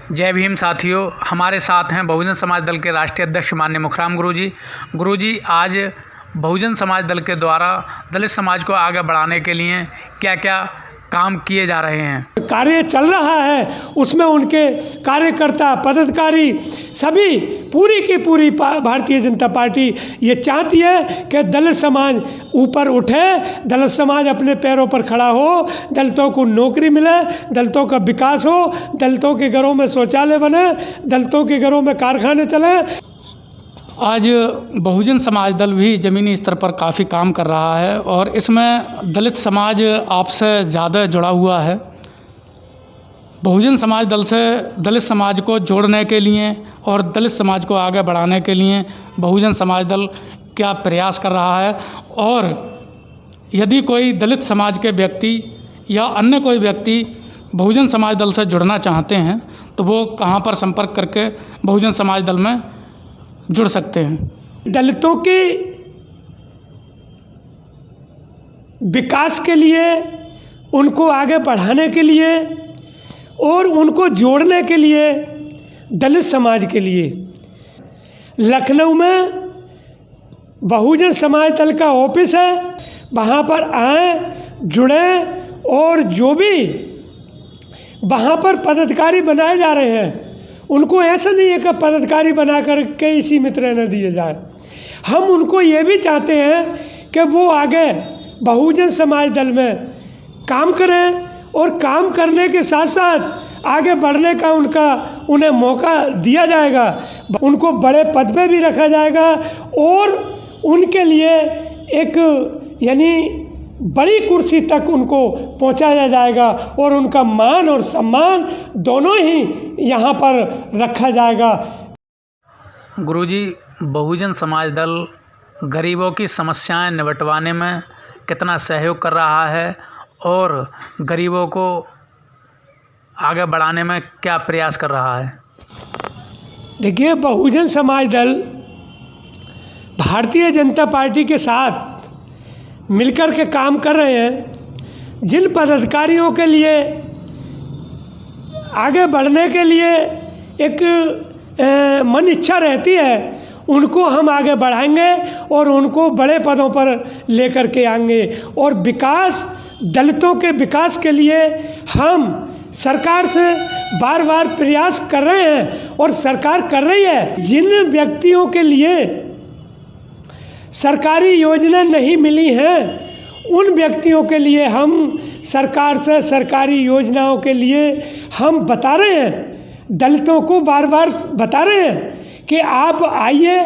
जय भीम साथियों, हमारे साथ हैं बहुजन समाज दल के राष्ट्रीय अध्यक्ष माननीय मुखराम गुरुजी। आज बहुजन समाज दल के द्वारा दलित समाज को आगे बढ़ाने के लिए क्या क्या काम किए जा रहे हैं? कार्य चल रहा है, उसमें उनके कार्यकर्ता पदाधिकारी सभी पूरी की पूरी भारतीय जनता पार्टी ये चाहती है कि दलित समाज ऊपर उठे, दलित समाज अपने पैरों पर खड़ा हो, दलितों को नौकरी मिले, दलितों का विकास हो, दलितों के घरों में शौचालय बने, दलितों के घरों में कारखाने चले। आज बहुजन समाज दल भी ज़मीनी स्तर पर काफ़ी काम कर रहा है और इसमें दलित समाज आपसे ज़्यादा जुड़ा हुआ है। बहुजन समाज दल से दलित समाज को जोड़ने के लिए और दलित समाज को आगे बढ़ाने के लिए बहुजन समाज दल क्या प्रयास कर रहा है, और यदि कोई दलित समाज के व्यक्ति या अन्य कोई व्यक्ति बहुजन समाज दल से जुड़ना चाहते हैं तो वो कहाँ पर संपर्क करके बहुजन समाज दल में जुड़ सकते हैं? दलितों के विकास के लिए, उनको आगे बढ़ाने के लिए और उनको जोड़ने के लिए दलित समाज के लिए लखनऊ में बहुजन समाज दल का ऑफिस है। वहाँ पर आए, जुड़े, और जो भी वहाँ पर पदाधिकारी बनाए जा रहे हैं उनको ऐसा नहीं है कि पदाधिकारी बना करके इसी में रहने दिए जाए। हम उनको ये भी चाहते हैं कि वो आगे बहुजन समाज दल में काम करें और काम करने के साथ साथ आगे बढ़ने का उन्हें मौका दिया जाएगा, उनको बड़े पद पे भी रखा जाएगा और उनके लिए एक यानी बड़ी कुर्सी तक उनको पहुंचाया जाएगा और उनका मान और सम्मान दोनों ही यहाँ पर रखा जाएगा। गुरुजी, बहुजन समाज दल गरीबों की समस्याएं निपटवाने में कितना सहयोग कर रहा है और गरीबों को आगे बढ़ाने में क्या प्रयास कर रहा है? देखिए, बहुजन समाज दल भारतीय जनता पार्टी के साथ मिलकर के काम कर रहे हैं। जिन पदाधिकारियों के लिए आगे बढ़ने के लिए एक मन इच्छा रहती है उनको हम आगे बढ़ाएंगे और उनको बड़े पदों पर लेकर के आएंगे। और विकास, दलितों के विकास के लिए हम सरकार से बार बार प्रयास कर रहे हैं और सरकार कर रही है। जिन व्यक्तियों के लिए सरकारी योजना नहीं मिली हैं उन व्यक्तियों के लिए हम सरकार से सरकारी योजनाओं के लिए हम बता रहे हैं, दलितों को बार बार बता रहे हैं कि आप आइए,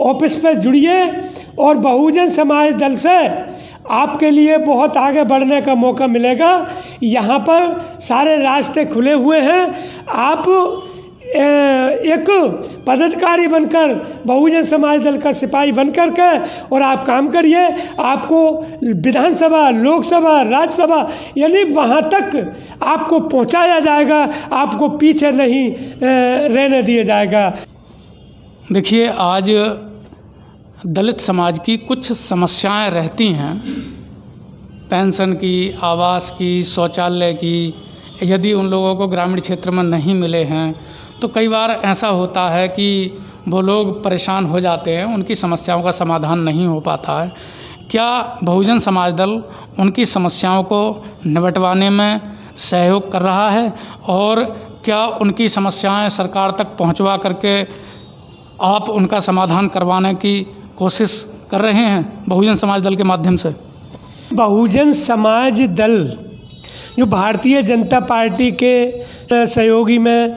ऑफिस पे जुड़िए और बहुजन समाज दल से आपके लिए बहुत आगे बढ़ने का मौका मिलेगा। यहाँ पर सारे रास्ते खुले हुए हैं। आप एक पदाधिकारी बनकर, बहुजन समाज दल का सिपाही बनकर के और आप काम करिए। आपको विधानसभा, लोकसभा, राज्यसभा यानी वहाँ तक आपको पहुँचाया जाएगा, आपको पीछे नहीं रहने दिया जाएगा। देखिए, आज दलित समाज की कुछ समस्याएं रहती हैं, पेंशन की, आवास की, शौचालय की। यदि उन लोगों को ग्रामीण क्षेत्र में नहीं मिले हैं तो कई बार ऐसा होता है कि वो लोग परेशान हो जाते हैं, उनकी समस्याओं का समाधान नहीं हो पाता है। क्या बहुजन समाज दल उनकी समस्याओं को निपटवाने में सहयोग कर रहा है और क्या उनकी समस्याएं सरकार तक पहुंचवा करके आप उनका समाधान करवाने की कोशिश कर रहे हैं बहुजन समाज दल के माध्यम से? बहुजन समाज दल जो भारतीय जनता पार्टी के सहयोगी में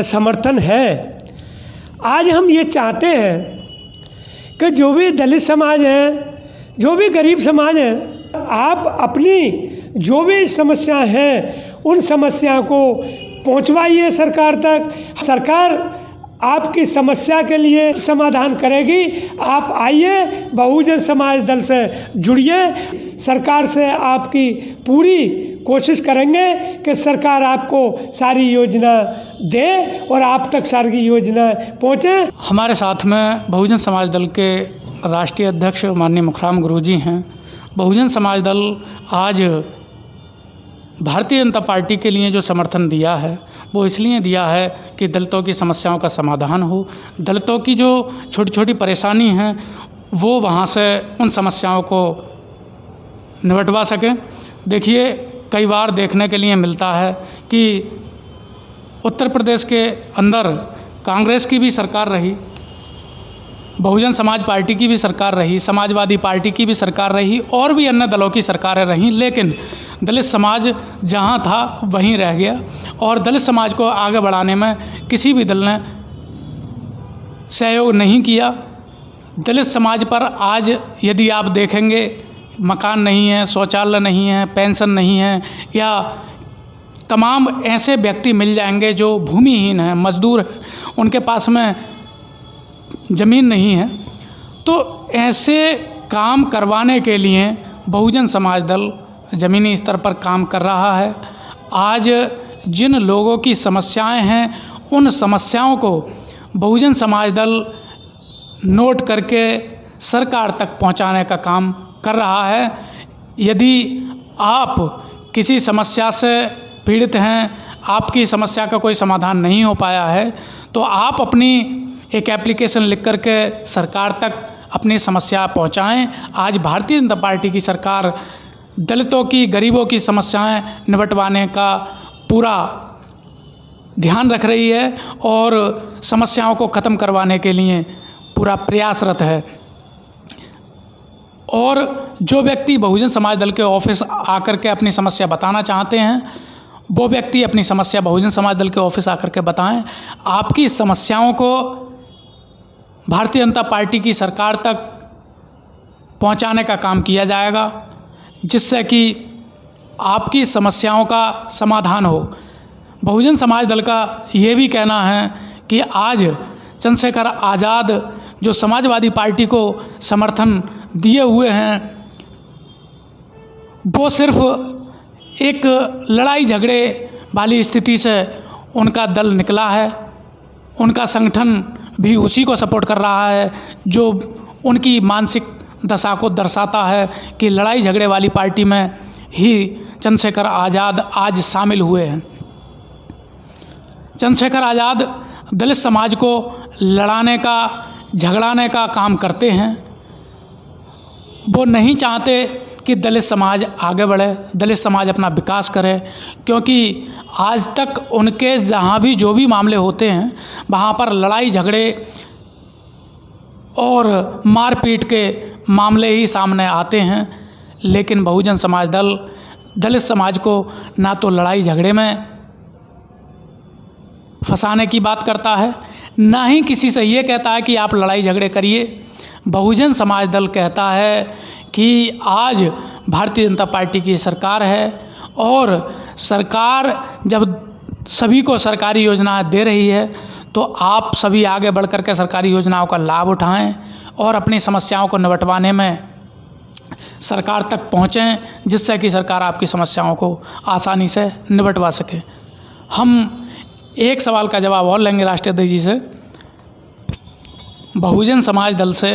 समर्थन है, आज हम ये चाहते हैं कि जो भी दलित समाज है, जो भी गरीब समाज है, आप अपनी जो भी समस्या हैं उन समस्या को पहुंचवाइए सरकार तक। सरकार आपकी समस्या के लिए समाधान करेगी। आप आइए, बहुजन समाज दल से जुड़िए। सरकार से आपकी पूरी कोशिश करेंगे कि सरकार आपको सारी योजना दे और आप तक सारी योजना पहुँचे। हमारे साथ में बहुजन समाज दल के राष्ट्रीय अध्यक्ष माननीय मुखराम गुरुजी हैं। बहुजन समाज दल आज भारतीय जनता पार्टी के लिए जो समर्थन दिया है वो इसलिए दिया है कि दलितों की समस्याओं का समाधान हो, दलितों की जो छोटी छोटी परेशानी हैं वो वहाँ से उन समस्याओं को निपटवा सकें। देखिए, कई बार देखने के लिए मिलता है कि उत्तर प्रदेश के अंदर कांग्रेस की भी सरकार रही, बहुजन समाज पार्टी की भी सरकार रही, समाजवादी पार्टी की भी सरकार रही और भी अन्य दलों की सरकारें रहीं, लेकिन दलित समाज जहां था वहीं रह गया और दलित समाज को आगे बढ़ाने में किसी भी दल ने सहयोग नहीं किया। दलित समाज पर आज यदि आप देखेंगे, मकान नहीं है, शौचालय नहीं है, पेंशन नहीं है, या तमाम ऐसे व्यक्ति मिल जाएंगे जो भूमिहीन हैं, मजदूर हैं, उनके पास में ज़मीन नहीं है। तो ऐसे काम करवाने के लिए बहुजन समाज दल ज़मीनी स्तर पर काम कर रहा है। आज जिन लोगों की समस्याएं हैं उन समस्याओं को बहुजन समाज दल नोट करके सरकार तक पहुंचाने का काम कर रहा है। यदि आप किसी समस्या से पीड़ित हैं, आपकी समस्या का कोई समाधान नहीं हो पाया है, तो आप अपनी एक एप्लीकेशन लिख करके सरकार तक अपनी समस्या पहुंचाएं। आज भारतीय जनता पार्टी की सरकार दलितों की, गरीबों की समस्याएं निपटवाने का पूरा ध्यान रख रही है और समस्याओं को ख़त्म करवाने के लिए पूरा प्रयासरत है। और जो व्यक्ति बहुजन समाज दल के ऑफिस आकर के अपनी समस्या बताना चाहते हैं, वो व्यक्ति अपनी समस्या बहुजन समाज दल के ऑफिस आकर के बताएं। आपकी समस्याओं को भारतीय जनता पार्टी की सरकार तक पहुंचाने का काम किया जाएगा, जिससे कि आपकी समस्याओं का समाधान हो। बहुजन समाज दल का ये भी कहना है कि आज चंद्रशेखर आज़ाद जो समाजवादी पार्टी को समर्थन दिए हुए हैं, वो सिर्फ एक लड़ाई झगड़े वाली स्थिति से उनका दल निकला है। उनका संगठन भी उसी को सपोर्ट कर रहा है जो उनकी मानसिक दशा को दर्शाता है कि लड़ाई झगड़े वाली पार्टी में ही चंद्रशेखर आज़ाद आज शामिल हुए हैं। चंद्रशेखर आज़ाद दलित समाज को लड़ाने का, झगड़ाने का काम करते हैं। वो नहीं चाहते कि दलित समाज आगे बढ़े, दलित समाज अपना विकास करे, क्योंकि आज तक उनके जहाँ भी जो भी मामले होते हैं वहाँ पर लड़ाई झगड़े और मारपीट के मामले ही सामने आते हैं। लेकिन बहुजन समाज दल दलित समाज को ना तो लड़ाई झगड़े में फंसाने की बात करता है, ना ही किसी से ये कहता है कि आप लड़ाई झगड़े करिए। बहुजन समाज दल कहता है कि आज भारतीय जनता पार्टी की सरकार है और सरकार जब सभी को सरकारी योजनाएं दे रही है तो आप सभी आगे बढ़ कर के सरकारी योजनाओं का लाभ उठाएं और अपनी समस्याओं को निपटवाने में सरकार तक पहुँचें, जिससे कि सरकार आपकी समस्याओं को आसानी से निपटवा सके। हम एक सवाल का जवाब और लेंगे राष्ट्रीय अध्यक्ष जी से। बहुजन समाज दल से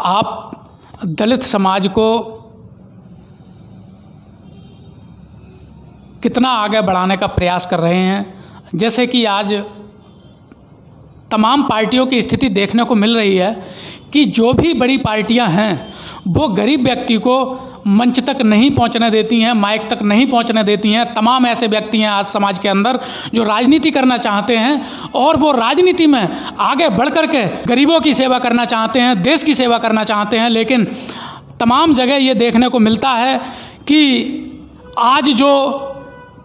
आप दलित समाज को कितना आगे बढ़ाने का प्रयास कर रहे हैं? जैसे कि आज तमाम पार्टियों की स्थिति देखने को मिल रही है कि जो भी बड़ी पार्टियां हैं वो गरीब व्यक्ति को मंच तक नहीं पहुंचने देती हैं, माइक तक नहीं पहुंचने देती हैं। तमाम ऐसे व्यक्ति हैं आज समाज के अंदर जो राजनीति करना चाहते हैं और वो राजनीति में आगे बढ़ कर के गरीबों की सेवा करना चाहते हैं, देश की सेवा करना चाहते हैं। लेकिन तमाम जगह ये देखने को मिलता है कि आज जो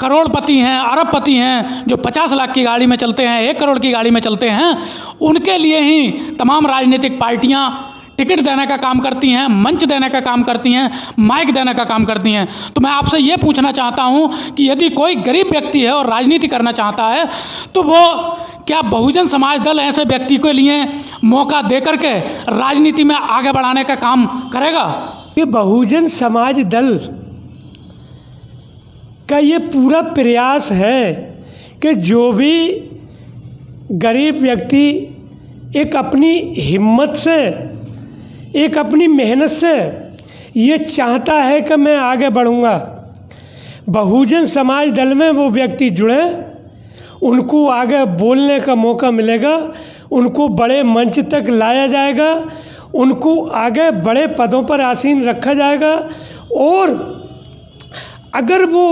करोड़पति हैं, अरबपति हैं, जो 50 लाख की गाड़ी में चलते हैं, 1 करोड़ की गाड़ी में चलते हैं, उनके लिए ही तमाम राजनीतिक पार्टियां टिकट देने का काम करती हैं, मंच देने का काम करती हैं, माइक देने का काम करती हैं। तो मैं आपसे ये पूछना चाहता हूं कि यदि कोई गरीब व्यक्ति है और राजनीति करना चाहता है तो वो क्या बहुजन समाज दल ऐसे व्यक्ति के लिए मौका दे करके राजनीति में आगे बढ़ाने का काम करेगा? ये बहुजन समाज दल का ये पूरा प्रयास है कि जो भी गरीब व्यक्ति एक अपनी हिम्मत से, एक अपनी मेहनत से, ये चाहता है कि मैं आगे बढ़ूँगा। बहुजन समाज दल में वो व्यक्ति जुड़े, उनको आगे बोलने का मौका मिलेगा, उनको बड़े मंच तक लाया जाएगा, उनको आगे बड़े पदों पर आसीन रखा जाएगा। और अगर वो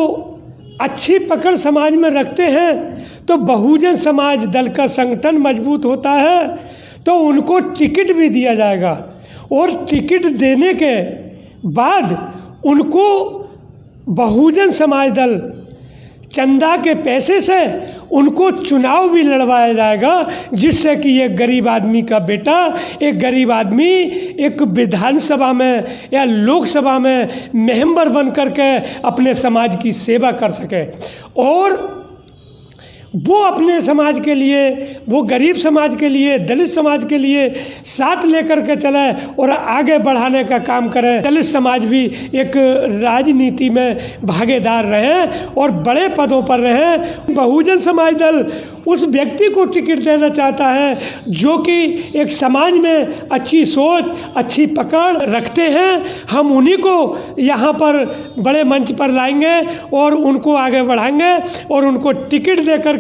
अच्छी पकड़ समाज में रखते हैं तो बहुजन समाज दल का संगठन मजबूत होता है, तो उनको टिकट भी दिया जाएगा। और टिकट देने के बाद उनको बहुजन समाज दल चंदा के पैसे से उनको चुनाव भी लड़वाया जाएगा, जिससे कि ये गरीब आदमी का बेटा, एक गरीब आदमी एक विधानसभा में या लोकसभा में मेंबर बन करके अपने समाज की सेवा कर सके और वो अपने समाज के लिए, वो गरीब समाज के लिए, दलित समाज के लिए साथ लेकर के चले और आगे बढ़ाने का काम करे। दलित समाज भी एक राजनीति में भागीदार रहे और बड़े पदों पर रहे। बहुजन समाज दल उस व्यक्ति को टिकट देना चाहता है जो कि एक समाज में अच्छी सोच, अच्छी पकड़ रखते हैं। हम उन्हीं को यहाँ पर बड़े मंच पर लाएंगे और उनको आगे बढ़ाएंगे और उनको टिकट दे करके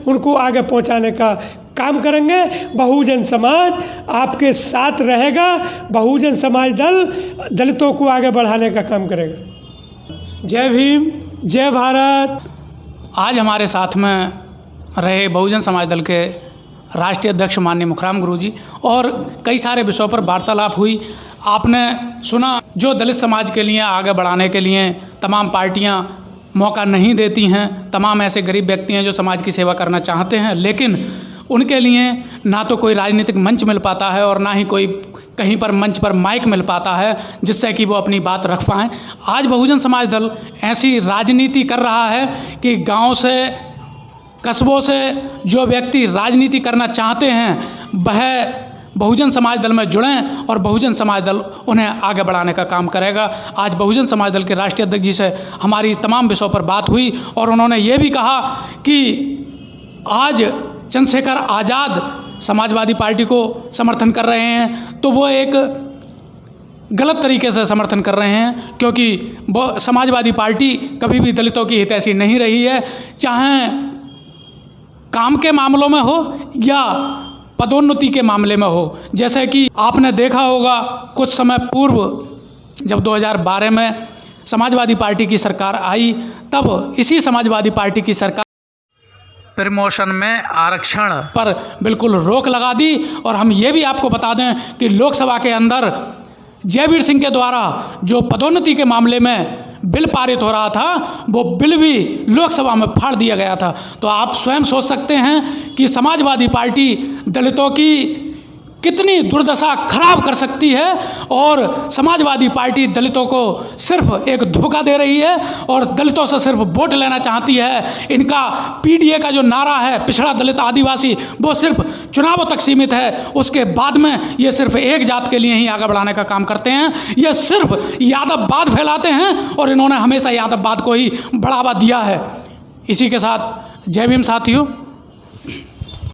उनको आगे पहुँचाने का काम करेंगे। बहुजन समाज आपके साथ रहेगा। बहुजन समाज दल दलितों को आगे बढ़ाने का काम करेगा। जय भीम, जय भारत। आज हमारे साथ में रहे बहुजन समाज दल के राष्ट्रीय अध्यक्ष माननीय मुखराम गुरु जी, और कई सारे विषयों पर वार्तालाप हुई। आपने सुना जो दलित समाज के लिए आगे बढ़ाने के लिए तमाम पार्टियां मौका नहीं देती हैं। तमाम ऐसे गरीब व्यक्ति हैं जो समाज की सेवा करना चाहते हैं, लेकिन उनके लिए ना तो कोई राजनीतिक मंच मिल पाता है और ना ही कोई कहीं पर मंच पर माइक मिल पाता है जिससे कि वो अपनी बात रख पाएँ। आज बहुजन समाज दल ऐसी राजनीति कर रहा है कि गाँव से, कस्बों से जो व्यक्ति राजनीति करना चाहते हैं वह बहुजन समाज दल में जुड़ें और बहुजन समाज दल उन्हें आगे बढ़ाने का काम करेगा। आज बहुजन समाज दल के राष्ट्रीय अध्यक्ष जी से हमारी तमाम विषयों पर बात हुई और उन्होंने ये भी कहा कि आज चंद्रशेखर आज़ाद समाजवादी पार्टी को समर्थन कर रहे हैं तो वो एक गलत तरीके से समर्थन कर रहे हैं, क्योंकि समाजवादी पार्टी कभी भी दलितों की हितैषी नहीं रही है, चाहे काम के मामलों में हो या पदोन्नति के मामले में हो। जैसे कि आपने देखा होगा कुछ समय पूर्व जब 2012 में समाजवादी पार्टी की सरकार आई, तब इसी समाजवादी पार्टी की सरकार प्रमोशन में आरक्षण पर बिल्कुल रोक लगा दी। और हम ये भी आपको बता दें कि लोकसभा के अंदर जयवीर सिंह के द्वारा जो पदोन्नति के मामले में बिल पारित हो रहा था, वो बिल भी लोकसभा में फाड़ दिया गया था। तो आप स्वयं सोच सकते हैं कि समाजवादी पार्टी दलितों की कितनी दुर्दशा खराब कर सकती है, और समाजवादी पार्टी दलितों को सिर्फ एक धोखा दे रही है और दलितों से सिर्फ वोट लेना चाहती है। इनका पीडीए का जो नारा है, पिछड़ा दलित आदिवासी, वो सिर्फ चुनावों तक सीमित है। उसके बाद में ये सिर्फ एक जात के लिए ही आगे बढ़ाने का काम करते हैं। ये सिर्फ यादववाद फैलाते हैं और इन्होंने हमेशा यादववाद को ही बढ़ावा दिया है। इसी के साथ जय भीम साथियों।